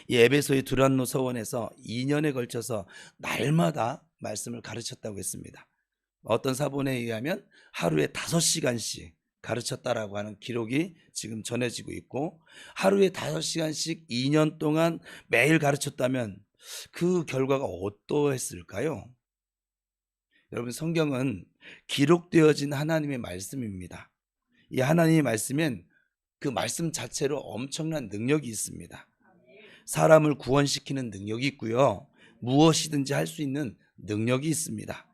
이 에베소의 두란노 서원에서 2년에 걸쳐서 날마다 말씀을 가르쳤다고 했습니다. 어떤 사본에 의하면 하루에 5시간씩 가르쳤다라고 하는 기록이 지금 전해지고 있고, 하루에 5시간씩 2년 동안 매일 가르쳤다면 그 결과가 어떠했을까요? 여러분, 성경은 기록되어진 하나님의 말씀입니다. 이 하나님의 말씀엔 그 말씀 자체로 엄청난 능력이 있습니다. 사람을 구원시키는 능력이 있고요, 무엇이든지 할 수 있는 능력이 있습니다.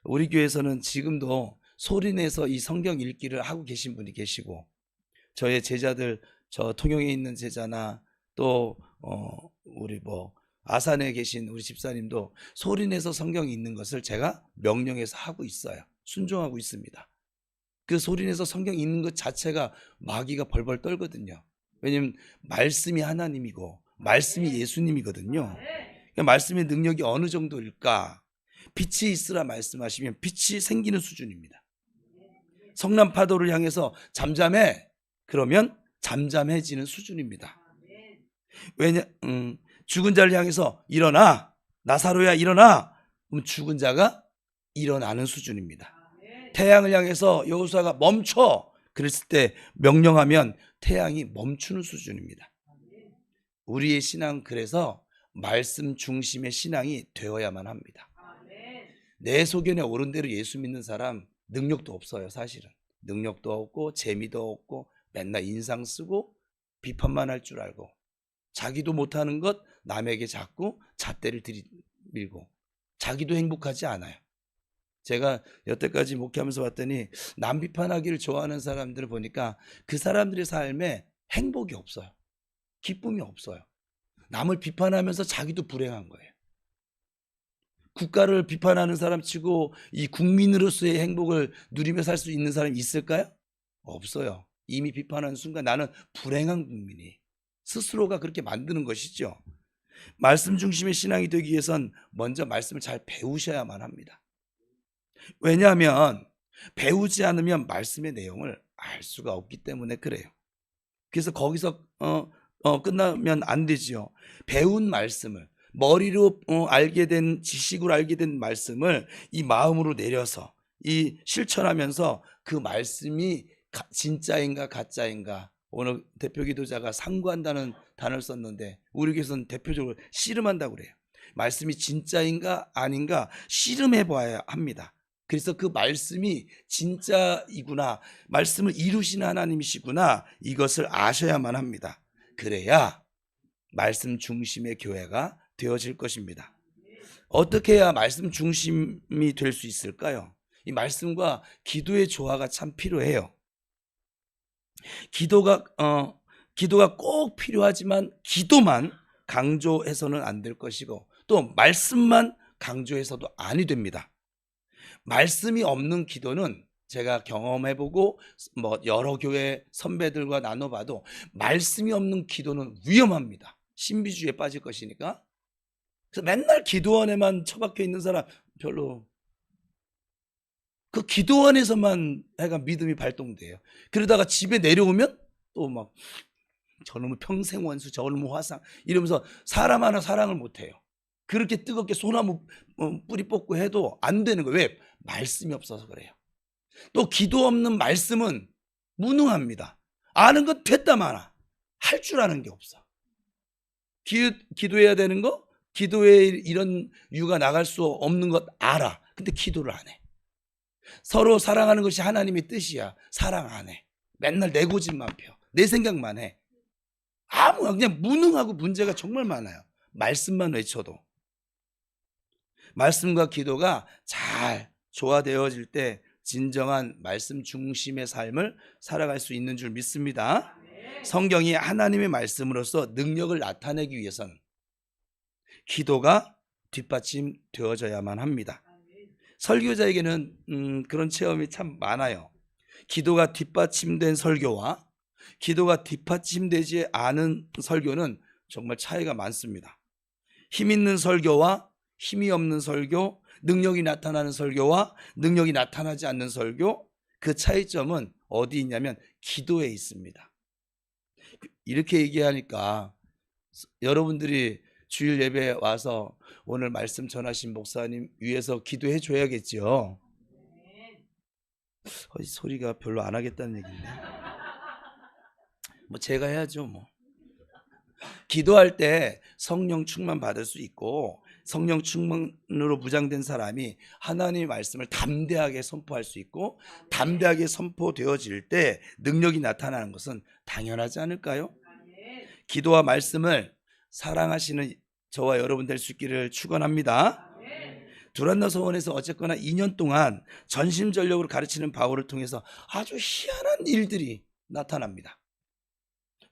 우리 교회에서는 지금도 소리내서 이 성경 읽기를 하고 계신 분이 계시고, 저의 제자들, 저 통영에 있는 제자나 또 우리 아산에 계신 우리 집사님도 소리내서 성경 읽는 것을 제가 명령해서 하고 있어요. 순종하고 있습니다. 그 소리내서 성경 읽는 것 자체가 마귀가 벌벌 떨거든요. 왜냐하면 말씀이 하나님이고 말씀이 예수님이거든요. 그러니까 말씀의 능력이 어느 정도일까? 빛이 있으라 말씀하시면 빛이 생기는 수준입니다. 성난 파도를 향해서 잠잠해, 그러면 잠잠해지는 수준입니다. 왜냐, 죽은 자를 향해서 일어나, 나사로야 일어나, 그럼 죽은 자가 일어나는 수준입니다. 태양을 향해서 여호수아가 멈춰, 그랬을 때 명령하면 태양이 멈추는 수준입니다. 우리의 신앙, 그래서 말씀 중심의 신앙이 되어야만 합니다. 내 소견에 옳은 대로 예수 믿는 사람 능력도 없어요. 사실은 능력도 없고 재미도 없고 맨날 인상 쓰고 비판만 할 줄 알고, 자기도 못하는 것 남에게 자꾸 잣대를 들이밀고 자기도 행복하지 않아요. 제가 여태까지 목회하면서 봤더니 남 비판하기를 좋아하는 사람들을 보니까 그 사람들의 삶에 행복이 없어요. 기쁨이 없어요. 남을 비판하면서 자기도 불행한 거예요. 국가를 비판하는 사람 치고 이 국민으로서의 행복을 누리며 살 수 있는 사람이 있을까요? 없어요. 이미 비판하는 순간 나는 불행한 국민이, 스스로가 그렇게 만드는 것이죠. 말씀 중심의 신앙이 되기 위해선 먼저 말씀을 잘 배우셔야만 합니다. 왜냐하면 배우지 않으면 말씀의 내용을 알 수가 없기 때문에 그래요. 그래서 거기서 끝나면 안 되지요. 배운 말씀을, 머리로 알게 된, 지식으로 알게 된 말씀을 이 마음으로 내려서 이 실천하면서 그 말씀이 진짜인가 가짜인가. 오늘 대표 기도자가 상고한다는 단어를 썼는데 우리 교회에서는 대표적으로 씨름한다고 그래요. 말씀이 진짜인가 아닌가 씨름해 봐야 합니다. 그래서 그 말씀이 진짜이구나, 말씀을 이루시는 하나님이시구나, 이것을 아셔야만 합니다. 그래야 말씀 중심의 교회가 되어질 것입니다. 어떻게 해야 말씀 중심이 될 수 있을까요? 이 말씀과 기도의 조화가 참 필요해요. 기도가 꼭 필요하지만 기도만 강조해서는 안 될 것이고, 또 말씀만 강조해서도 아니 됩니다. 말씀이 없는 기도는 제가 경험해보고 여러 교회 선배들과 나눠봐도 말씀이 없는 기도는 위험합니다. 신비주의에 빠질 것이니까. 그래서 맨날 기도원에만 처박혀 있는 사람 별로, 그 기도원에서만 해가 믿음이 발동돼요. 그러다가 집에 내려오면 또 막 저놈의 평생 원수, 저놈의 화상 이러면서 사람 하나 사랑을 못해요. 그렇게 뜨겁게 소나무 뿌리 뽑고 해도 안 되는 거예요. 왜? 말씀이 없어서 그래요. 또 기도 없는 말씀은 무능합니다. 아는 건 됐다 마나 할 줄 아는 게 없어. 기도해야 되는 거, 기도에 이런 유가 나갈 수 없는 것 알아. 근데 기도를 안 해. 서로 사랑하는 것이 하나님의 뜻이야. 사랑 안 해. 맨날 내 고집만 펴. 내 생각만 해. 그냥 무능하고 문제가 정말 많아요. 말씀만 외쳐도. 말씀과 기도가 잘 조화되어질 때 진정한 말씀 중심의 삶을 살아갈 수 있는 줄 믿습니다. 성경이 하나님의 말씀으로서 능력을 나타내기 위해서는 기도가 뒷받침되어져야만 합니다. 설교자에게는 그런 체험이 참 많아요. 기도가 뒷받침된 설교와 기도가 뒷받침되지 않은 설교는 정말 차이가 많습니다. 힘 있는 설교와 힘이 없는 설교, 능력이 나타나는 설교와 능력이 나타나지 않는 설교, 그 차이점은 어디 있냐면 기도에 있습니다. 이렇게 얘기하니까 여러분들이 주일 예배에 와서 오늘 말씀 전하신 목사님 위해서 기도해 줘야겠죠. 소리가 별로 안 하겠다는 얘기인데. 뭐 제가 해야죠, 뭐. 기도할 때 성령 충만 받을 수 있고 성령 충만으로 무장된 사람이 하나님의 말씀을 담대하게 선포할 수 있고 담대하게 선포되어질 때 능력이 나타나는 것은 당연하지 않을까요? 기도와 말씀을 사랑하시는 저와 여러분 될 수 있기를 축원합니다. 두란노 서원에서 어쨌거나 2년 동안 전심전력으로 가르치는 바울을 통해서 아주 희한한 일들이 나타납니다.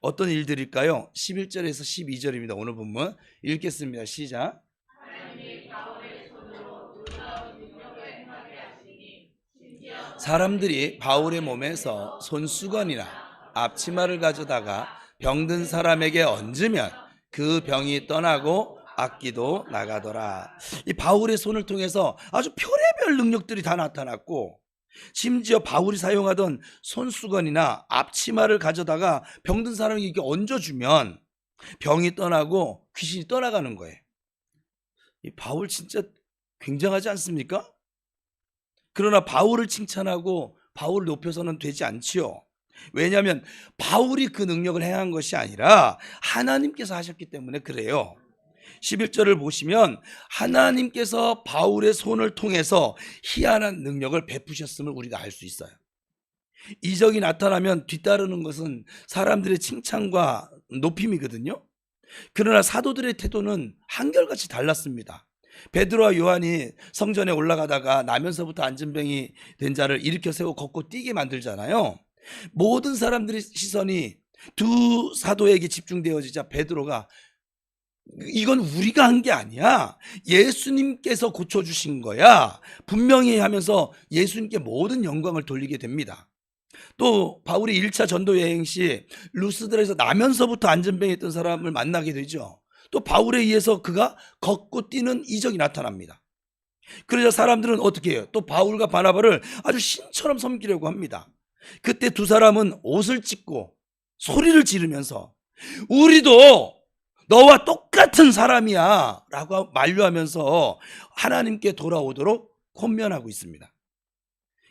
어떤 일들일까요? 11절에서 12절입니다. 오늘 본문 읽겠습니다. 시작. 사람들이 바울의 몸에서 손수건이나 앞치마를 가져다가 병든 사람에게 얹으면 그 병이 떠나고 악기도 나가더라. 이 바울의 손을 통해서 아주 별의별 능력들이 다 나타났고 심지어 바울이 사용하던 손수건이나 앞치마를 가져다가 병든 사람에게 이렇게 얹어주면 병이 떠나고 귀신이 떠나가는 거예요. 이 바울 진짜 굉장하지 않습니까? 그러나 바울을 칭찬하고 바울을 높여서는 되지 않지요. 왜냐하면 바울이 그 능력을 행한 것이 아니라 하나님께서 하셨기 때문에 그래요. 11절을 보시면 하나님께서 바울의 손을 통해서 희한한 능력을 베푸셨음을 우리가 알 수 있어요. 이적이 나타나면 뒤따르는 것은 사람들의 칭찬과 높임이거든요. 그러나 사도들의 태도는 한결같이 달랐습니다. 베드로와 요한이 성전에 올라가다가 나면서부터 안진병이 된 자를 일으켜 세워 걷고 뛰게 만들잖아요. 모든 사람들의 시선이 두 사도에게 집중되어지자 베드로가 이건 우리가 한 게 아니야. 예수님께서 고쳐주신 거야. 분명히 하면서 예수님께 모든 영광을 돌리게 됩니다. 또 바울이 1차 전도 여행 시 루스드라에서 나면서부터 안전병에 있던 사람을 만나게 되죠. 또 바울에 의해서 그가 걷고 뛰는 이적이 나타납니다. 그러자 사람들은 어떻게 해요? 또 바울과 바나바를 아주 신처럼 섬기려고 합니다. 그때 두 사람은 옷을 찢고 소리를 지르면서 우리도 너와 똑같은 사람이야 라고 만류하면서 하나님께 돌아오도록 권면하고 있습니다.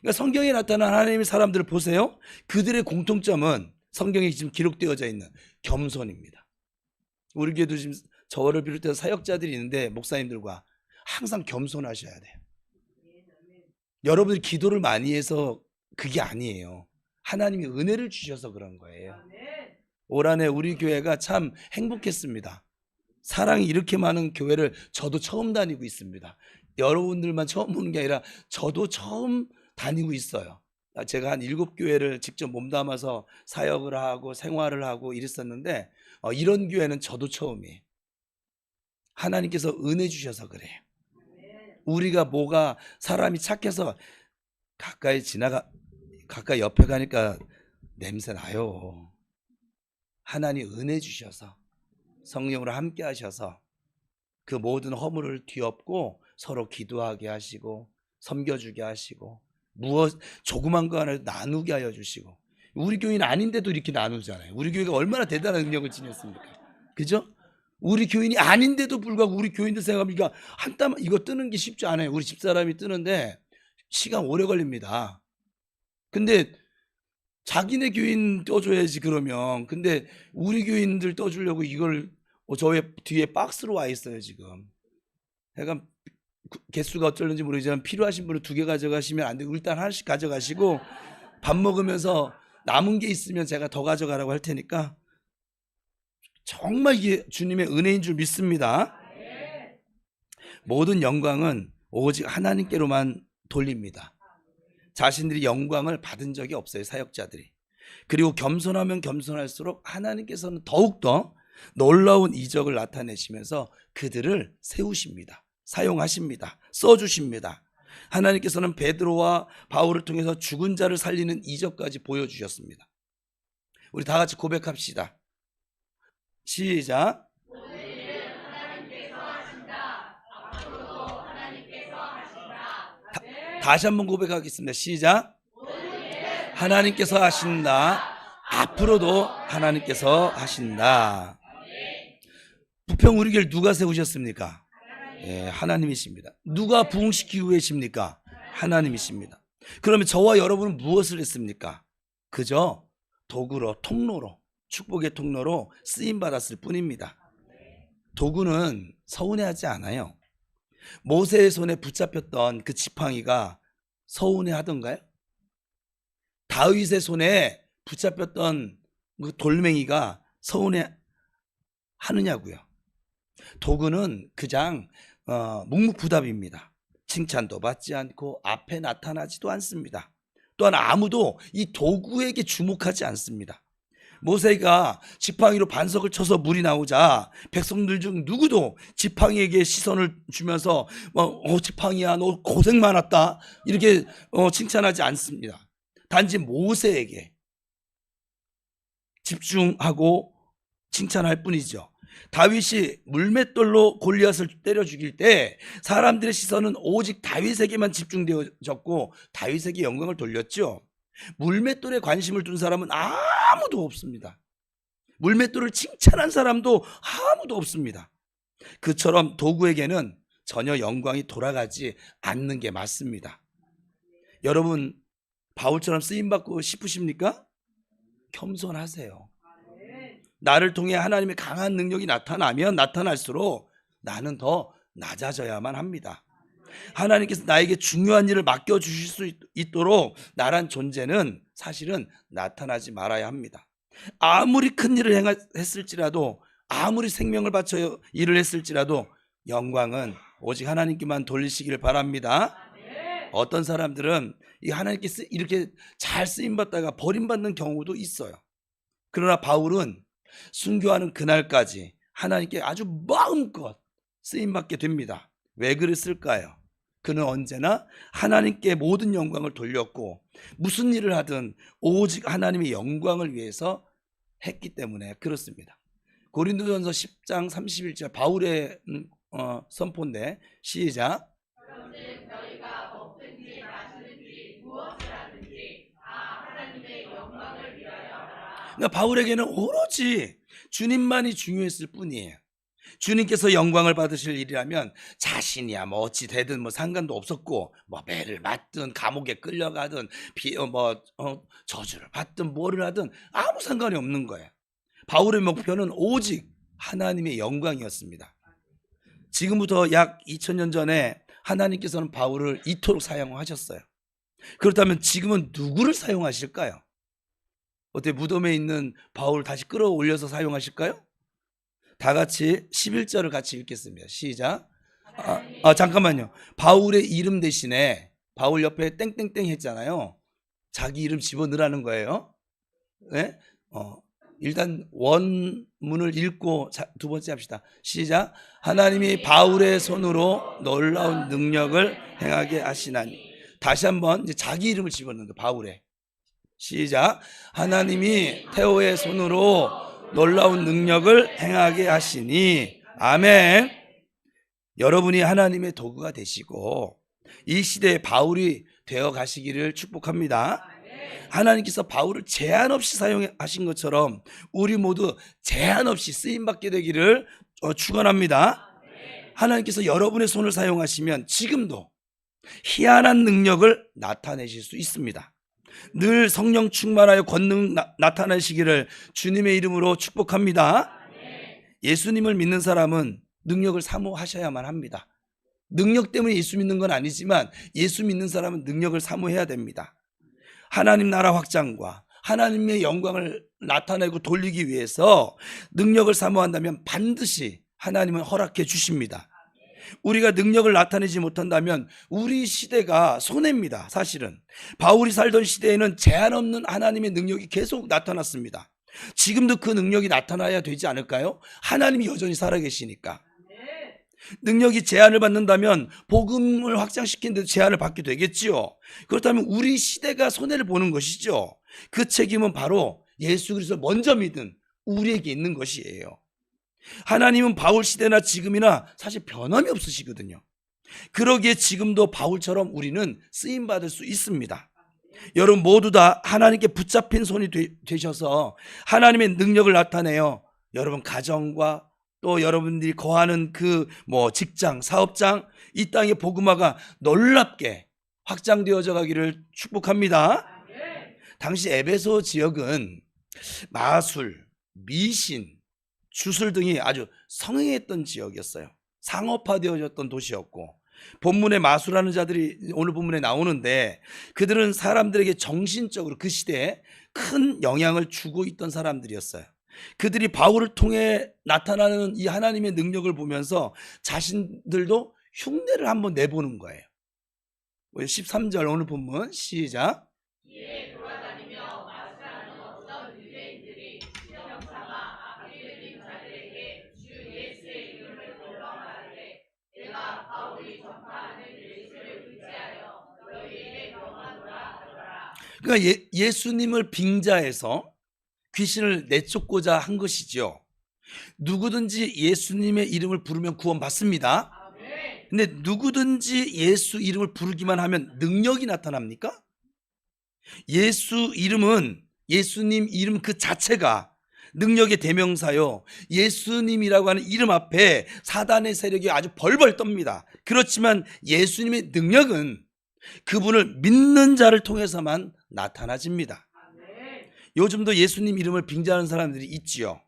그러니까 성경에 나타난 하나님의 사람들을 보세요. 그들의 공통점은 성경에 지금 기록되어져 있는 겸손입니다. 우리 교회도 지금 저를 비롯해서 사역자들이 있는데 목사님들과 항상 겸손하셔야 돼요. 여러분들이 기도를 많이 해서 그게 아니에요. 하나님이 은혜를 주셔서 그런 거예요. 올 한해 우리 교회가 참 행복했습니다. 사랑이 이렇게 많은 교회를 저도 처음 다니고 있습니다. 여러분들만 처음 보는 게 아니라 저도 처음 다니고 있어요. 제가 한 7교회를 직접 몸담아서 사역을 하고 생활을 하고 이랬었는데 이런 교회는 저도 처음이에요. 하나님께서 은혜 주셔서 그래요. 우리가 뭐가 사람이 착해서 가까이 옆에 가니까 냄새 나요. 하나님 은혜 주셔서 성령으로 함께 하셔서 그 모든 허물을 뒤엎고 서로 기도하게 하시고 섬겨주게 하시고 조그만 거 하나 나누게 하여 주시고 우리 교회는 아닌데도 이렇게 나누잖아요. 우리 교회가 얼마나 대단한 능력을 지녔습니까? 그죠? 우리 교인이 아닌데도 불구하고 우리 교인들 생각하니까 한 땀 이거 뜨는 게 쉽지 않아요. 우리 집사람이 뜨는데 시간 오래 걸립니다. 근데 자기네 교인 떠줘야지 그러면. 근데 우리 교인들 떠주려고 이걸 저의 뒤에 박스로 와 있어요 지금. 그러니까 개수가 어쩔는지 모르지만 필요하신 분은 2개 가져가시면 안 되고 일단 하나씩 가져가시고 밥 먹으면서 남은 게 있으면 제가 더 가져가라고 할 테니까 정말 이게 주님의 은혜인 줄 믿습니다. 모든 영광은 오직 하나님께로만 돌립니다. 자신들이 영광을 받은 적이 없어요, 사역자들이. 그리고 겸손하면 겸손할수록 하나님께서는 더욱더 놀라운 이적을 나타내시면서 그들을 세우십니다. 사용하십니다. 써주십니다. 하나님께서는 베드로와 바울을 통해서 죽은 자를 살리는 이적까지 보여주셨습니다. 우리 다 같이 고백합시다. 시작. 다시 한번 고백하겠습니다. 시작. 하나님께서 하신다. 앞으로도 하나님께서 하신다. 부평 우리교회를 누가 세우셨습니까? 예, 하나님이십니다. 누가 부흥시키고 계십니까? 하나님이십니다. 그러면 저와 여러분은 무엇을 했습니까? 그저 도구로, 통로로, 축복의 통로로 쓰임받았을 뿐입니다. 도구는 서운해하지 않아요. 모세의 손에 붙잡혔던 그 지팡이가 서운해하던가요? 다윗의 손에 붙잡혔던 그 돌멩이가 서운해하느냐고요. 도구는 그냥 묵묵부답입니다. 칭찬도 받지 않고 앞에 나타나지도 않습니다. 또한 아무도 이 도구에게 주목하지 않습니다. 모세가 지팡이로 반석을 쳐서 물이 나오자 백성들 중 누구도 지팡이에게 시선을 주면서 지팡이야 너 고생 많았다 이렇게 칭찬하지 않습니다. 단지 모세에게 집중하고 칭찬할 뿐이죠. 다윗이 물맷돌로 골리앗을 때려 죽일 때 사람들의 시선은 오직 다윗에게만 집중되어졌고 다윗에게 영광을 돌렸죠. 물맷돌에 관심을 둔 사람은 아무도 없습니다. 물맷돌을 칭찬한 사람도 아무도 없습니다. 그처럼 도구에게는 전혀 영광이 돌아가지 않는 게 맞습니다. 여러분 바울처럼 쓰임받고 싶으십니까? 겸손하세요. 나를 통해 하나님의 강한 능력이 나타나면 나타날수록 나는 더 낮아져야만 합니다. 하나님께서 나에게 중요한 일을 맡겨주실 수 있도록 나란 존재는 사실은 나타나지 말아야 합니다. 아무리 큰 일을 했을지라도 아무리 생명을 바쳐 일을 했을지라도 영광은 오직 하나님께만 돌리시기를 바랍니다. 어떤 사람들은 하나님께서 이렇게 잘 쓰임받다가 버림받는 경우도 있어요. 그러나 바울은 순교하는 그날까지 하나님께 아주 마음껏 쓰임받게 됩니다. 왜 그랬을까요? 그는 언제나 하나님께 모든 영광을 돌렸고 무슨 일을 하든 오직 하나님의 영광을 위해서 했기 때문에 그렇습니다. 고린도전서 10장 31절 바울의 선포인데 시작. 저희가 먹든지 마시든지 무엇을 하든지 다 하나님의 영광을 위하여 하라. 그러니까 바울에게는 오로지 주님만이 중요했을 뿐이에요. 주님께서 영광을 받으실 일이라면 자신이야 뭐 어찌 되든 뭐 상관도 없었고 뭐 매를 맞든 감옥에 끌려가든 저주를 받든 뭐를 하든 아무 상관이 없는 거예요. 바울의 목표는 오직 하나님의 영광이었습니다. 지금부터 약 2000년 전에 하나님께서는 바울을 이토록 사용하셨어요. 그렇다면 지금은 누구를 사용하실까요? 어떻게 무덤에 있는 바울을 다시 끌어올려서 사용하실까요? 다 같이 11절을 같이 읽겠습니다. 시작. 잠깐만요. 바울의 이름 대신에 바울 옆에 땡땡땡 했잖아요. 자기 이름 집어넣으라는 거예요. 네? 일단 원문을 읽고 두 번째 합시다. 시작. 하나님이 바울의 손으로 놀라운 능력을 행하게 하시나니. 다시 한번 이제 자기 이름을 집어넣는 거예요. 바울의. 시작. 하나님이 테오의 손으로 놀라운 능력을 행하게 하시니. 아멘. 여러분이 하나님의 도구가 되시고 이 시대에 바울이 되어 가시기를 축복합니다. 하나님께서 바울을 제한 없이 사용하신 것처럼 우리 모두 제한 없이 쓰임받게 되기를 축원합니다. 하나님께서 여러분의 손을 사용하시면 지금도 희한한 능력을 나타내실 수 있습니다. 늘 성령 충만하여 권능 나타내시기를 주님의 이름으로 축복합니다. 예수님을 믿는 사람은 능력을 사모하셔야만 합니다. 능력 때문에 예수 믿는 건 아니지만 예수 믿는 사람은 능력을 사모해야 됩니다. 하나님 나라 확장과 하나님의 영광을 나타내고 돌리기 위해서 능력을 사모한다면 반드시 하나님은 허락해 주십니다. 우리가 능력을 나타내지 못한다면 우리 시대가 손해입니다. 사실은 바울이 살던 시대에는 제한 없는 하나님의 능력이 계속 나타났습니다. 지금도 그 능력이 나타나야 되지 않을까요? 하나님이 여전히 살아계시니까. 능력이 제한을 받는다면 복음을 확장시키는 데 제한을 받게 되겠지요. 그렇다면 우리 시대가 손해를 보는 것이죠. 그 책임은 바로 예수 그리스도를 먼저 믿은 우리에게 있는 것이에요. 하나님은 바울 시대나 지금이나 사실 변함이 없으시거든요. 그러기에 지금도 바울처럼 우리는 쓰임받을 수 있습니다. 여러분 모두 다 하나님께 붙잡힌 손이 되셔서 하나님의 능력을 나타내어 여러분 가정과 또 여러분들이 거하는 그 직장, 사업장, 이 땅의 복음화가 놀랍게 확장되어져 가기를 축복합니다. 당시 에베소 지역은 마술, 미신, 주술 등이 아주 성행했던 지역이었어요. 상업화되어졌던 도시였고, 본문에 마술하는 자들이 오늘 본문에 나오는데, 그들은 사람들에게 정신적으로 그 시대에 큰 영향을 주고 있던 사람들이었어요. 그들이 바울을 통해 나타나는 이 하나님의 능력을 보면서 자신들도 흉내를 한번 내보는 거예요. 13절 오늘 본문 시작. 이에 돌아다니며 마술하는 어떤 유대인들이 시험 삼아 악기 들린 자들에게 주 예수의 이름을 불러 말하되 내가 바울이 전파하는 예수를 의지하여 너희에게 명하노라 하더라. 그러니까 예수님을 빙자해서 귀신을 내쫓고자 한 것이죠. 누구든지 예수님의 이름을 부르면 구원받습니다. 근데 누구든지 예수 이름을 부르기만 하면 능력이 나타납니까? 예수 이름은, 예수님 이름 그 자체가 능력의 대명사요. 예수님이라고 하는 이름 앞에 사단의 세력이 아주 벌벌 떱니다. 그렇지만 예수님의 능력은 그분을 믿는 자를 통해서만 나타나집니다. 요즘도 예수님 이름을 빙자하는 사람들이 있지요.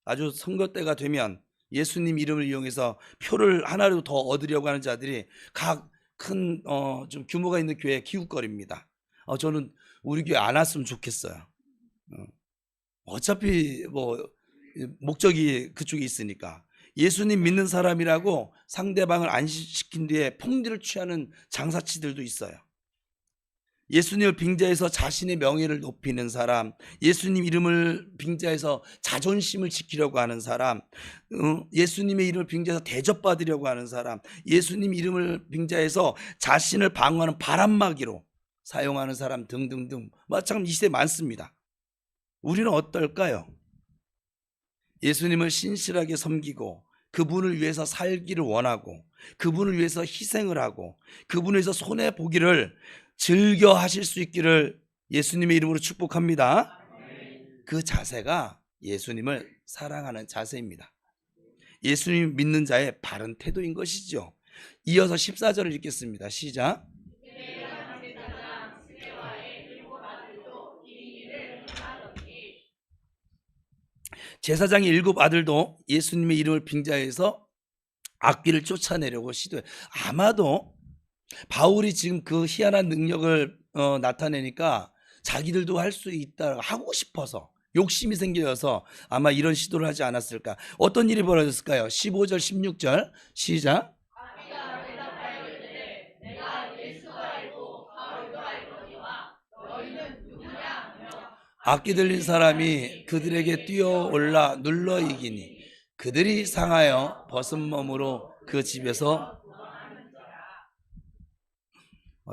아주 선거 때가 되면 예수님 이름을 이용해서 표를 하나라도 더 얻으려고 하는 자들이 각 큰 좀 규모가 있는 교회에 기웃거립니다. 저는 우리 교회 안 왔으면 좋겠어요. 어차피 목적이 그쪽에 있으니까. 예수님 믿는 사람이라고 상대방을 안심시킨 뒤에 폭리를 취하는 장사치들도 있어요. 예수님을 빙자해서 자신의 명예를 높이는 사람, 예수님 이름을 빙자해서 자존심을 지키려고 하는 사람, 예수님의 이름을 빙자해서 대접받으려고 하는 사람, 예수님 이름을 빙자해서 자신을 방어하는 바람막이로 사용하는 사람 등등등, 참 이 시대에 많습니다. 우리는 어떨까요? 예수님을 신실하게 섬기고 그분을 위해서 살기를 원하고 그분을 위해서 희생을 하고 그분을 위해서 손해보기를 즐겨 하실 수 있기를 예수님의 이름으로 축복합니다. 그 자세가 예수님을 사랑하는 자세입니다. 예수님 믿는 자의 바른 태도인 것이죠. 이어서 14절을 읽겠습니다. 시작. 제사장의 7 아들도 예수님의 이름을 빙자해서 악귀를 쫓아내려고 시도해. 아마도 바울이 지금 그 희한한 능력을 나타내니까 자기들도 할 수 있다 하고 싶어서 욕심이 생겨서 아마 이런 시도를 하지 않았을까. 어떤 일이 벌어졌을까요? 15절 16절 시작. 악기가 대답하여 이르되 내가 예수가 알고 바울도 알거니와 너희는 누구냐 하며 악기 들린 사람이 그들에게 뛰어올라 눌러 이기니 그들이 상하여 벗은 몸으로 그 집에서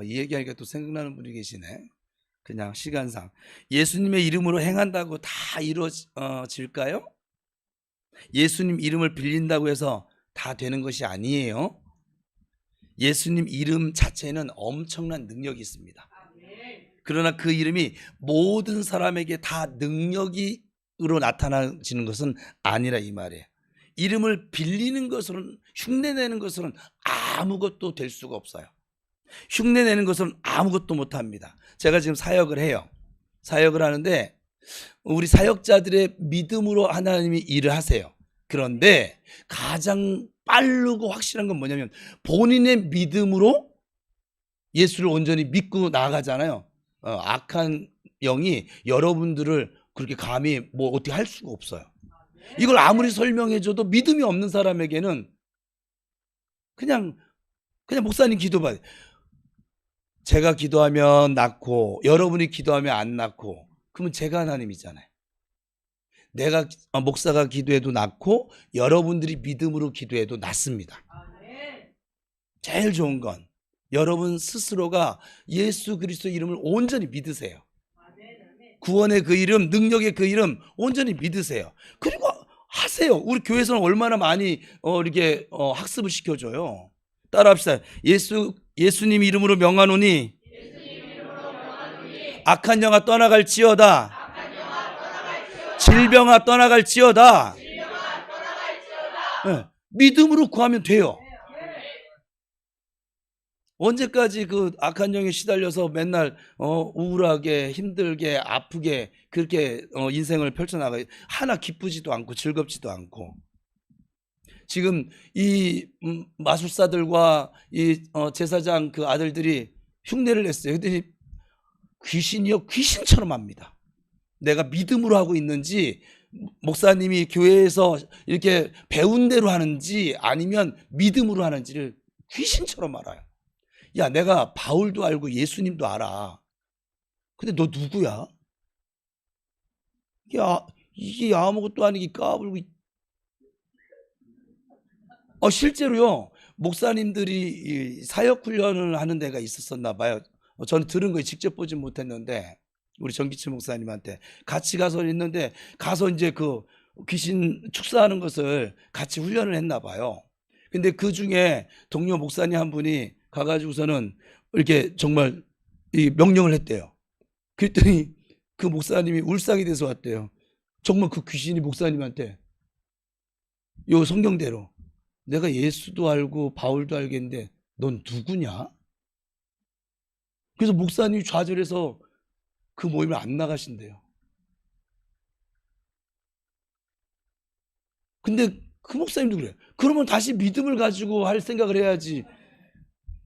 이 얘기하니까 또 생각나는 분이 계시네. 그냥 시간상 예수님의 이름으로 행한다고 다 이루어질까요? 예수님 이름을 빌린다고 해서 다 되는 것이 아니에요. 예수님 이름 자체는 엄청난 능력이 있습니다. 그러나 그 이름이 모든 사람에게 다 능력으로 나타나지는 것은 아니라 이 말이에요. 이름을 빌리는 것으로는, 흉내내는 것으로는 아무것도 될 수가 없어요. 흉내내는 것은 아무것도 못합니다. 제가 지금 사역을 해요. 사역을 하는데 우리 사역자들의 믿음으로 하나님이 일을 하세요. 그런데 가장 빠르고 확실한 건 뭐냐면 본인의 믿음으로 예수를 온전히 믿고 나아가잖아요. 악한 영이 여러분들을 그렇게 감히 어떻게 할 수가 없어요. 이걸 아무리 설명해줘도 믿음이 없는 사람에게는 그냥 목사님 기도봐. 제가 기도하면 낫고 여러분이 기도하면 안 낫고 그러면 제가 하나님이잖아요. 내가 목사가 기도해도 낫고 여러분들이 믿음으로 기도해도 낫습니다. 제일 좋은 건 여러분 스스로가 예수 그리스도 이름을 온전히 믿으세요. 구원의 그 이름, 능력의 그 이름 온전히 믿으세요. 그리고 하세요. 우리 교회에서는 얼마나 많이 이렇게 학습을 시켜줘요. 따라합시다. 예수님 이름으로 명하노니 악한 영아 떠나갈지어다. 질병아 떠나갈지어다. 예, 믿음으로 구하면 돼요. 언제까지 그 악한 영에 시달려서 맨날 우울하게 힘들게 아프게 그렇게 인생을 펼쳐나가 하나 기쁘지도 않고 즐겁지도 않고 지금 이 마술사들과 이 제사장 그 아들들이 흉내를 냈어요. 그랬더니 귀신이요 귀신처럼 합니다. 내가 믿음으로 하고 있는지 목사님이 교회에서 이렇게 배운 대로 하는지 아니면 믿음으로 하는지를 귀신처럼 알아요. 야, 내가 바울도 알고 예수님도 알아. 근데 너 누구야? 야, 이게 아무것도 아니기 까불고. 실제로요, 목사님들이 사역 훈련을 하는 데가 있었었나 봐요. 저는 들은 거 직접 보진 못했는데, 우리 정기철 목사님한테 같이 가서 있는데, 가서 이제 그 귀신 축사하는 것을 같이 훈련을 했나 봐요. 근데 그 중에 동료 목사님 한 분이 가가지고서는 이렇게 정말 이 명령을 했대요. 그랬더니 그 목사님이 울상이 돼서 왔대요. 정말 그 귀신이 목사님한테 요 성경대로 내가 예수도 알고 바울도 알겠는데 넌 누구냐? 그래서 목사님이 좌절해서 그 모임을 안 나가신대요. 근데 그 목사님도 그래요. 그러면 다시 믿음을 가지고 할 생각을 해야지.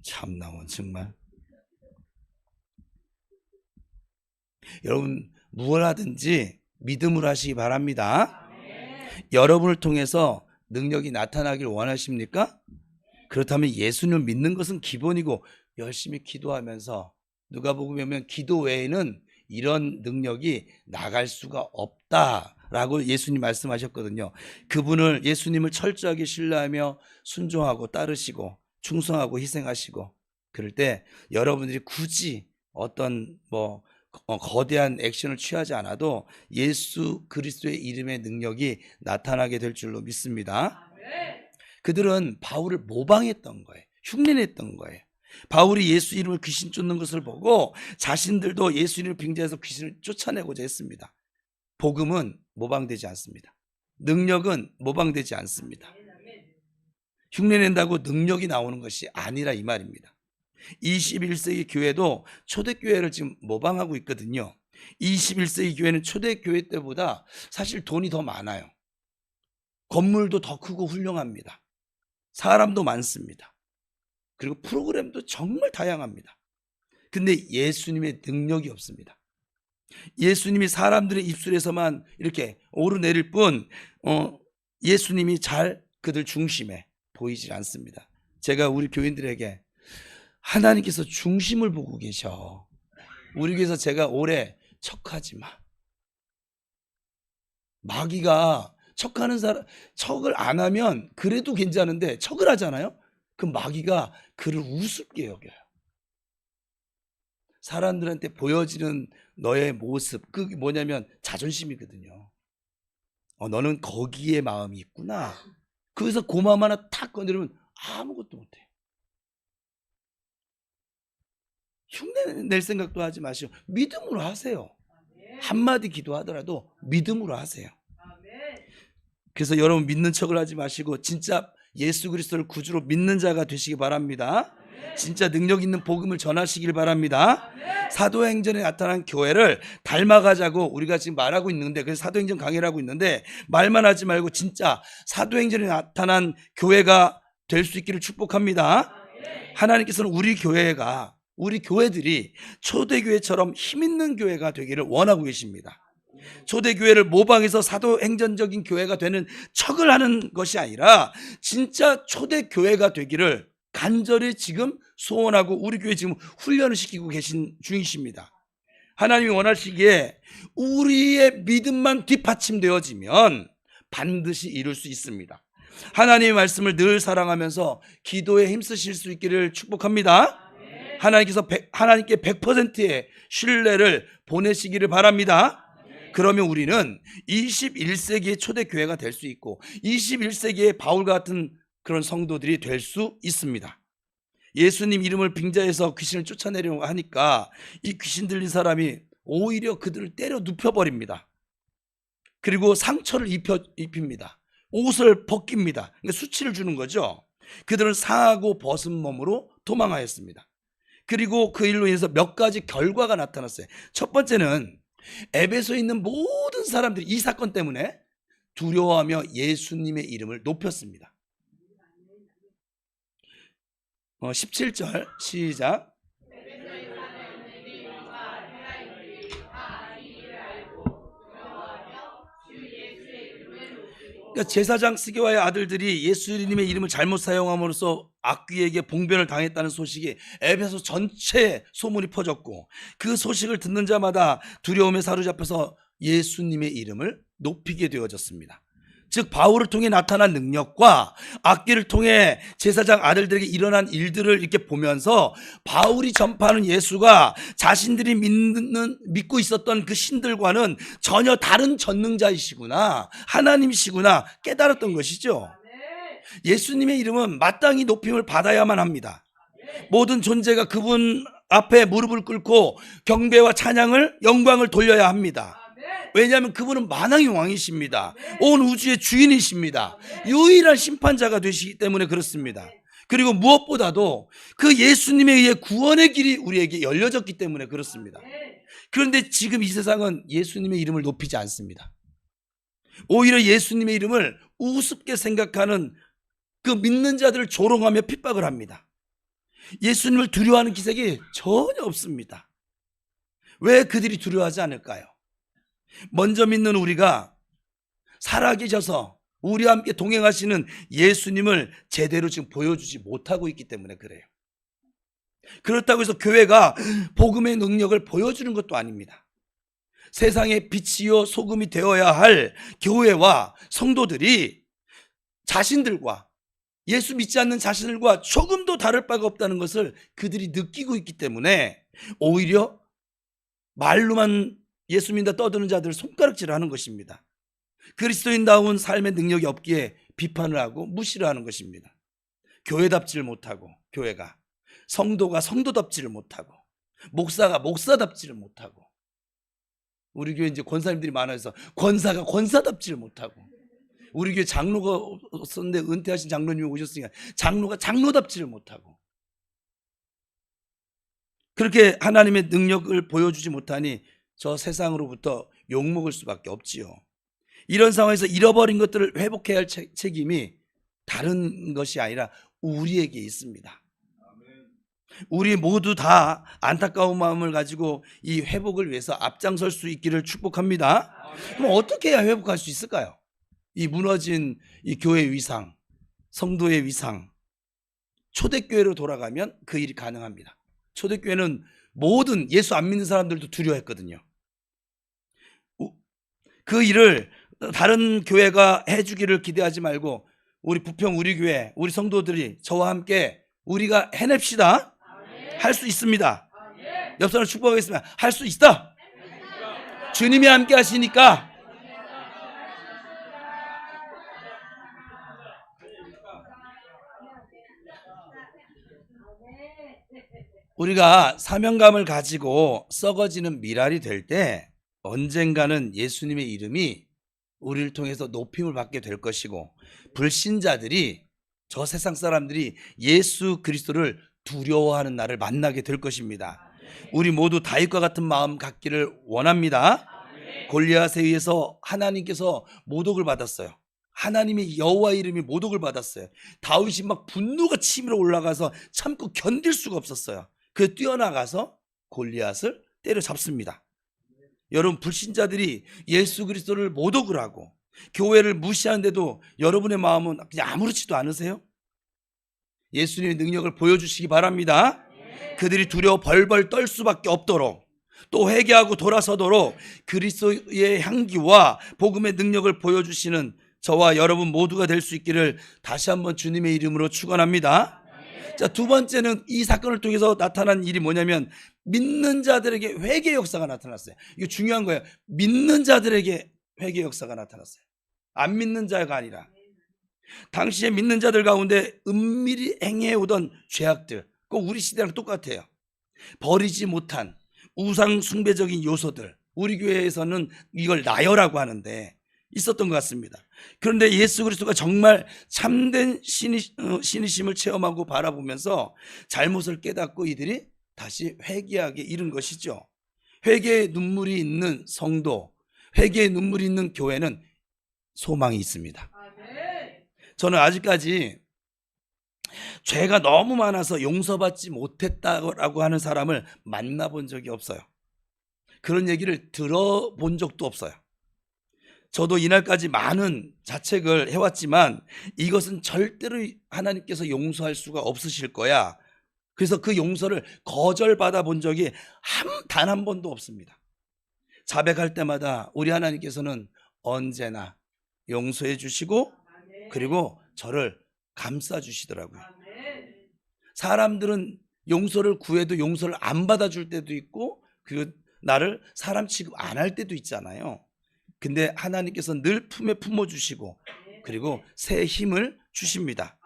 참나원 정말. 여러분 무엇 하든지 믿음으로 하시기 바랍니다. 여러분을 통해서 능력이 나타나길 원하십니까? 그렇다면 예수님을 믿는 것은 기본이고 열심히 기도하면서 누가복음에 보면 기도 외에는 이런 능력이 나갈 수가 없다라고 예수님 말씀하셨거든요. 그분을 예수님을 철저하게 신뢰하며 순종하고 따르시고 충성하고 희생하시고 그럴 때 여러분들이 굳이 어떤 거대한 액션을 취하지 않아도 예수 그리스도의 이름의 능력이 나타나게 될 줄로 믿습니다. 그들은 바울을 모방했던 거예요. 흉내냈던 거예요. 바울이 예수 이름을 귀신 쫓는 것을 보고 자신들도 예수 이름을 빙자해서 귀신을 쫓아내고자 했습니다. 복음은 모방되지 않습니다. 능력은 모방되지 않습니다. 흉내낸다고 능력이 나오는 것이 아니라 이 말입니다. 21세기 교회도 초대교회를 지금 모방하고 있거든요. 21세기 교회는 초대교회 때보다 사실 돈이 더 많아요. 건물도 더 크고 훌륭합니다. 사람도 많습니다. 그리고 프로그램도 정말 다양합니다. 근데 예수님의 능력이 없습니다. 예수님이 사람들의 입술에서만 이렇게 오르내릴 뿐 예수님이 잘 그들 중심에 보이질 않습니다. 제가 우리 교인들에게 하나님께서 중심을 보고 계셔. 우리 교회에서 제가 올해 척하지 마. 마귀가 척하는 사람, 척을 안 하면 그래도 괜찮은데 척을 하잖아요? 그럼 마귀가 그를 우습게 여겨요. 사람들한테 보여지는 너의 모습, 그게 뭐냐면 자존심이거든요. 너는 거기에 마음이 있구나. 거기서 고마움 하나 탁 건드리면 아무것도 못해. 흉내 낼 생각도 하지 마시고 믿음으로 하세요. 한마디 기도하더라도 믿음으로 하세요. 그래서 여러분 믿는 척을 하지 마시고 진짜 예수 그리스도를 구주로 믿는 자가 되시기 바랍니다. 진짜 능력 있는 복음을 전하시길 바랍니다. 사도행전에 나타난 교회를 닮아가자고 우리가 지금 말하고 있는데, 그래서 사도행전 강의를 하고 있는데 말만 하지 말고 진짜 사도행전에 나타난 교회가 될 수 있기를 축복합니다. 하나님께서는 우리 교회들이 초대교회처럼 힘있는 교회가 되기를 원하고 계십니다. 초대교회를 모방해서 사도행전적인 교회가 되는 척을 하는 것이 아니라 진짜 초대교회가 되기를 간절히 지금 소원하고 우리 교회 지금 훈련을 시키고 계신 중이십니다. 하나님이 원하시기에 우리의 믿음만 뒷받침되어지면 반드시 이룰 수 있습니다. 하나님의 말씀을 늘 사랑하면서 기도에 힘쓰실 수 있기를 축복합니다. 하나님께 100%의 신뢰를 보내시기를 바랍니다. 그러면 우리는 21세기의 초대교회가 될 수 있고 21세기의 바울 같은 그런 성도들이 될 수 있습니다. 예수님 이름을 빙자해서 귀신을 쫓아내려고 하니까 이 귀신 들린 사람이 오히려 그들을 때려 눕혀버립니다. 그리고 상처를 입힙니다. 옷을 벗깁니다. 그러니까 수치를 주는 거죠. 그들은 상하고 벗은 몸으로 도망하였습니다. 그리고 그 일로 인해서 몇 가지 결과가 나타났어요. 첫 번째는 에베소에 있는 모든 사람들이 이 사건 때문에 두려워하며 예수님의 이름을 높였습니다. 17절 시작. 그러니까 제사장 스게와의 아들들이 예수님의 이름을 잘못 사용함으로써 악귀에게 봉변을 당했다는 소식이 에베소 전체에 소문이 퍼졌고, 그 소식을 듣는 자마다 두려움에 사로잡혀서 예수님의 이름을 높이게 되어졌습니다. 즉 바울을 통해 나타난 능력과 악기를 통해 제사장 아들들에게 일어난 일들을 이렇게 보면서 바울이 전파하는 예수가 자신들이 믿고 있었던 그 신들과는 전혀 다른 전능자이시구나, 하나님이시구나 깨달았던 것이죠. 예수님의 이름은 마땅히 높임을 받아야만 합니다. 모든 존재가 그분 앞에 무릎을 꿇고 경배와 찬양을, 영광을 돌려야 합니다. 왜냐하면 그분은 만왕의 왕이십니다. 온 우주의 주인이십니다. 유일한 심판자가 되시기 때문에 그렇습니다. 그리고 무엇보다도 그 예수님에 의해 구원의 길이 우리에게 열려졌기 때문에 그렇습니다. 그런데 지금 이 세상은 예수님의 이름을 높이지 않습니다. 오히려 예수님의 이름을 우습게 생각하는 그 믿는 자들을 조롱하며 핍박을 합니다. 예수님을 두려워하는 기색이 전혀 없습니다. 왜 그들이 두려워하지 않을까요? 먼저 믿는 우리가 살아계셔서 우리와 함께 동행하시는 예수님을 제대로 지금 보여주지 못하고 있기 때문에 그래요. 그렇다고 해서 교회가 복음의 능력을 보여주는 것도 아닙니다. 세상의 빛이요 소금이 되어야 할 교회와 성도들이 자신들과 예수 믿지 않는 자신들과 조금도 다를 바가 없다는 것을 그들이 느끼고 있기 때문에 오히려 말로만 예수 믿는다 떠드는 자들을 손가락질을 하는 것입니다. 그리스도인다운 삶의 능력이 없기에 비판을 하고 무시를 하는 것입니다. 교회답지를 못하고, 교회가 성도가 성도답지를 못하고, 목사가 목사답지를 못하고, 우리 교회 이제 권사님들이 많아서 권사가 권사답지를 못하고, 우리 교회 장로가 없었는데 은퇴하신 장로님이 오셨으니까 장로가 장로답지를 못하고, 그렇게 하나님의 능력을 보여주지 못하니 저 세상으로부터 욕먹을 수밖에 없지요. 이런 상황에서 잃어버린 것들을 회복해야 할 책임이 다른 것이 아니라 우리에게 있습니다. 우리 모두 다 안타까운 마음을 가지고 이 회복을 위해서 앞장설 수 있기를 축복합니다. 그럼 어떻게 해야 회복할 수 있을까요? 이 무너진 이 교회 위상, 성도의 위상, 초대교회로 돌아가면 그 일이 가능합니다. 초대교회는 모든 예수 안 믿는 사람들도 두려워했거든요. 그 일을 다른 교회가 해주기를 기대하지 말고 우리 부평 우리 교회 우리 성도들이 저와 함께 우리가 해냅시다. 할 수 있습니다. 옆 사람 축복하겠습니다. 할 수 있다. 주님이 함께 하시니까. 우리가 사명감을 가지고 썩어지는 미랄이 될 때 언젠가는 예수님의 이름이 우리를 통해서 높임을 받게 될 것이고, 불신자들이, 저 세상 사람들이 예수 그리스도를 두려워하는 날을 만나게 될 것입니다. 우리 모두 다윗과 같은 마음 갖기를 원합니다. 골리앗에 의해서 하나님께서 모독을 받았어요. 하나님의 여호와 이름이 모독을 받았어요. 다윗이 막 분노가 치밀어 올라가서 참고 견딜 수가 없었어요. 그 뛰어나가서 골리앗을 때려잡습니다. 여러분, 불신자들이 예수 그리스도를 모독을 하고 교회를 무시하는데도 여러분의 마음은 그냥 아무렇지도 않으세요? 예수님의 능력을 보여주시기 바랍니다. 그들이 두려워 벌벌 떨 수밖에 없도록, 또 회개하고 돌아서도록 그리스도의 향기와 복음의 능력을 보여주시는 저와 여러분 모두가 될 수 있기를 다시 한번 주님의 이름으로 축원합니다. 자, 두 번째는 이 사건을 통해서 나타난 일이 뭐냐면 믿는 자들에게 회개 역사가 나타났어요. 이거 중요한 거예요. 믿는 자들에게 회개 역사가 나타났어요. 안 믿는 자가 아니라. 당시에 믿는 자들 가운데 은밀히 행해오던 죄악들, 꼭 우리 시대랑 똑같아요. 버리지 못한 우상 숭배적인 요소들, 우리 교회에서는 이걸 나열하고 하는데, 있었던 것 같습니다. 그런데 예수 그리스도가 정말 참된 신이심을 체험하고 바라보면서 잘못을 깨닫고 이들이 다시 회개하게 이른 것이죠. 회개의 눈물이 있는 성도, 회개의 눈물이 있는 교회는 소망이 있습니다. 저는 아직까지 죄가 너무 많아서 용서받지 못했다고 하는 사람을 만나본 적이 없어요. 그런 얘기를 들어본 적도 없어요. 저도 이날까지 많은 자책을 해왔지만 이것은 절대로 하나님께서 용서할 수가 없으실 거야. 그래서 그 용서를 거절받아 본 적이 단 한 번도 없습니다. 자백할 때마다 우리 하나님께서는 언제나 용서해 주시고 그리고 저를 감싸 주시더라고요. 사람들은 용서를 구해도 용서를 안 받아줄 때도 있고 그 나를 사람 취급 안 할 때도 있잖아요. 근데 하나님께서 늘 품에 품어주시고 그리고 새 힘을 주십니다.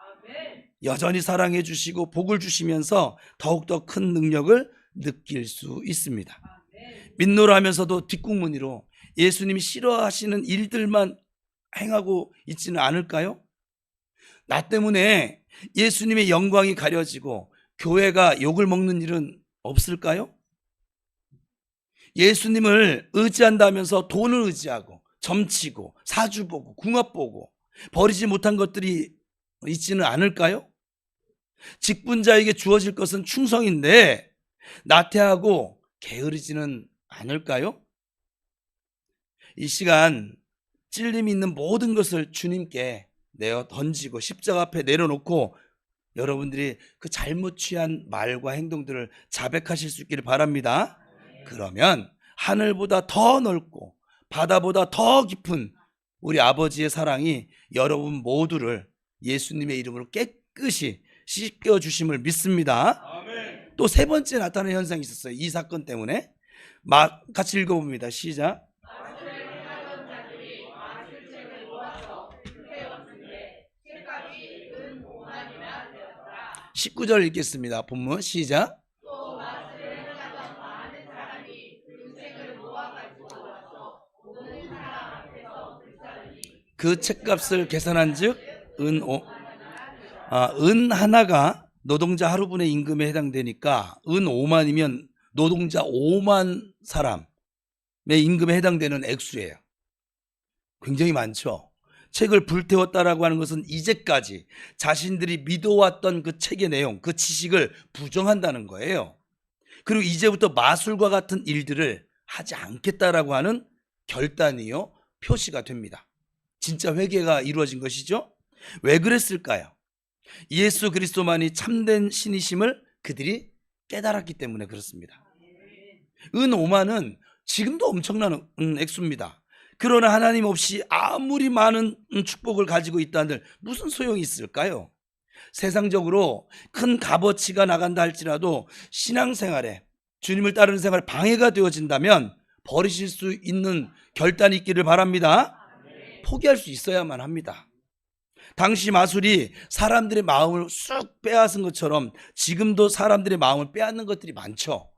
여전히 사랑해 주시고 복을 주시면서 더욱더 큰 능력을 느낄 수 있습니다. 민노라 하면서도 뒷국무니로 예수님이 싫어하시는 일들만 행하고 있지는 않을까요? 나 때문에 예수님의 영광이 가려지고 교회가 욕을 먹는 일은 없을까요? 예수님을 의지한다면서 돈을 의지하고 점치고 사주 보고 궁합 보고 버리지 못한 것들이 있지는 않을까요? 직분자에게 주어질 것은 충성인데 나태하고 게으르지는 않을까요? 이 시간 찔림이 있는 모든 것을 주님께 내어 던지고 십자가 앞에 내려놓고 여러분들이 그 잘못 취한 말과 행동들을 자백하실 수 있기를 바랍니다. 그러면 하늘보다 더 넓고 바다보다 더 깊은 우리 아버지의 사랑이 여러분 모두를 예수님의 이름으로 깨끗이 씻겨주심을 믿습니다. 또 세 번째 나타나는 현상이 있었어요. 이 사건 때문에 같이 읽어봅니다. 시작. 19절 읽겠습니다. 본문 시작. 그 책값을 계산한 즉 은 하나가 노동자 하루분의 임금에 해당되니까 은 5만이면 노동자 5만 사람의 임금에 해당되는 액수예요. 굉장히 많죠. 책을 불태웠다라고 하는 것은 이제까지 자신들이 믿어왔던 그 책의 내용, 그 지식을 부정한다는 거예요. 그리고 이제부터 마술과 같은 일들을 하지 않겠다라고 하는 결단이요, 표시가 됩니다. 진짜 회개가 이루어진 것이죠. 왜 그랬을까요? 예수 그리스도만이 참된 신이심을 그들이 깨달았기 때문에 그렇습니다. 은 5만은 지금도 엄청난 액수입니다. 그러나 하나님 없이 아무리 많은 축복을 가지고 있다들 무슨 소용이 있을까요? 세상적으로 큰 값어치가 나간다 할지라도 신앙생활에 주님을 따르는 생활에 방해가 되어진다면 버리실 수 있는 결단이 있기를 바랍니다. 포기할 수 있어야만 합니다. 당시 마술이 사람들의 마음을 쑥 빼앗은 것처럼 지금도 사람들의 마음을 빼앗는 것들이 많죠.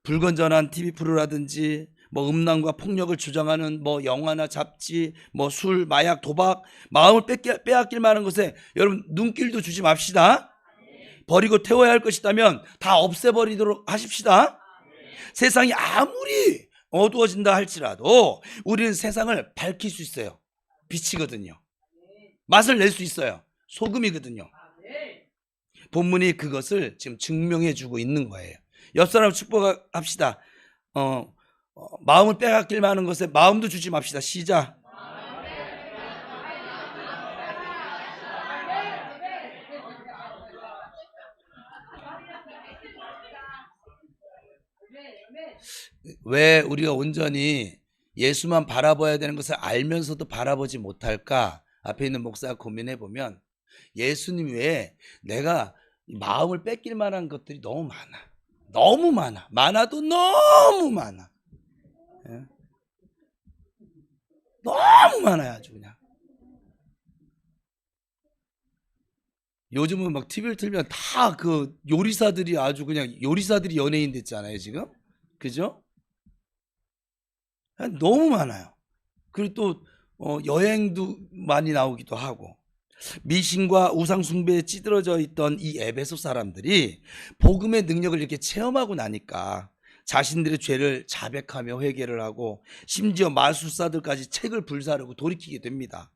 불건전한 TV 프로라든지 음란과 폭력을 주장하는 영화나 잡지, 술, 마약, 도박, 마음을 빼앗길 만한 것에 여러분 눈길도 주지 맙시다. 버리고 태워야 할 것이라면 다 없애버리도록 하십시다. 세상이 아무리 어두워진다 할지라도 우리는 세상을 밝힐 수 있어요. 빛이거든요. 맛을 낼 수 있어요. 소금이거든요. 본문이 그것을 지금 증명해 주고 있는 거예요. 옆 사람 축복합시다. 마음을 빼앗길 만한 것에 마음도 주지 맙시다. 시작. 왜 우리가 온전히 예수만 바라봐야 되는 것을 알면서도 바라보지 못할까? 앞에 있는 목사가 고민해 보면 예수님 외에 내가 마음을 뺏길 만한 것들이 너무 많아. 너무 많아. 많아도 너무 많아. 예? 너무 많아요. 아주 그냥. 요즘은 막 TV를 틀면 다 그 요리사들이 아주 그냥 연예인 됐잖아요, 지금. 그죠? 너무 많아요. 그리고 또 여행도 많이 나오기도 하고, 미신과 우상 숭배에 찌들어져 있던 이 에베소 사람들이 복음의 능력을 이렇게 체험하고 나니까 자신들의 죄를 자백하며 회개를 하고, 심지어 마술사들까지 책을 불사르고 돌이키게 됩니다.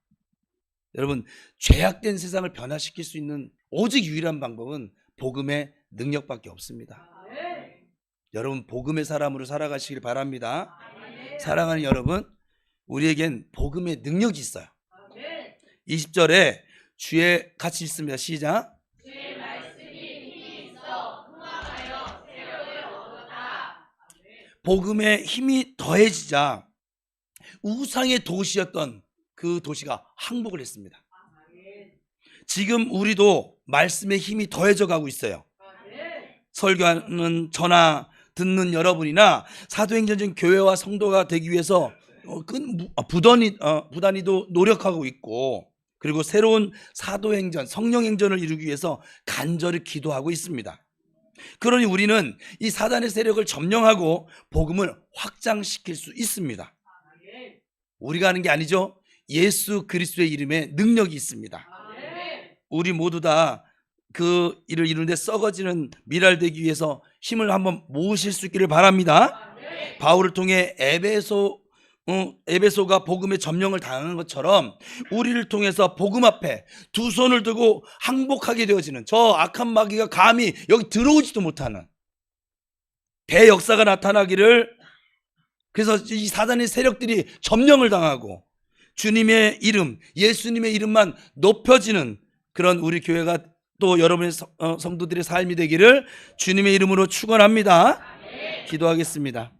여러분, 죄악된 세상을 변화시킬 수 있는 오직 유일한 방법은 복음의 능력밖에 없습니다. 여러분, 복음의 사람으로 살아가시길 바랍니다. 사랑하는 여러분, 우리에겐 복음의 능력이 있어요. 20절에 주의 같이 읽습니다. 시작. 주의 말씀이 힘이 있어 흥망하여 세력을 얻었다. 복음의 힘이 더해지자 우상의 도시였던 그 도시가 항복을 했습니다. 지금 우리도 말씀의 힘이 더해져 가고 있어요. 설교하는 저나 듣는 여러분이나 사도행전적 교회와 성도가 되기 위해서 부단히도 노력하고 있고, 그리고 새로운 사도행전, 성령행전을 이루기 위해서 간절히 기도하고 있습니다. 그러니 우리는 이 사단의 세력을 점령하고 복음을 확장시킬 수 있습니다. 우리가 하는 게 아니죠. 예수 그리스도의 이름에 능력이 있습니다. 우리 모두 다 그 일을 이루는데 썩어지는 미랄 되기 위해서 힘을 한번 모으실 수 있기를 바랍니다. 바울을 통해 에베소가 복음의 점령을 당하는 것처럼 우리를 통해서 복음 앞에 두 손을 들고 항복하게 되어지는, 저 악한 마귀가 감히 여기 들어오지도 못하는 대역사가 나타나기를, 그래서 이 사단의 세력들이 점령을 당하고 주님의 이름, 예수님의 이름만 높여지는 그런 우리 교회가 또 여러분의 성도들의 삶이 되기를 주님의 이름으로 축원합니다. 기도하겠습니다.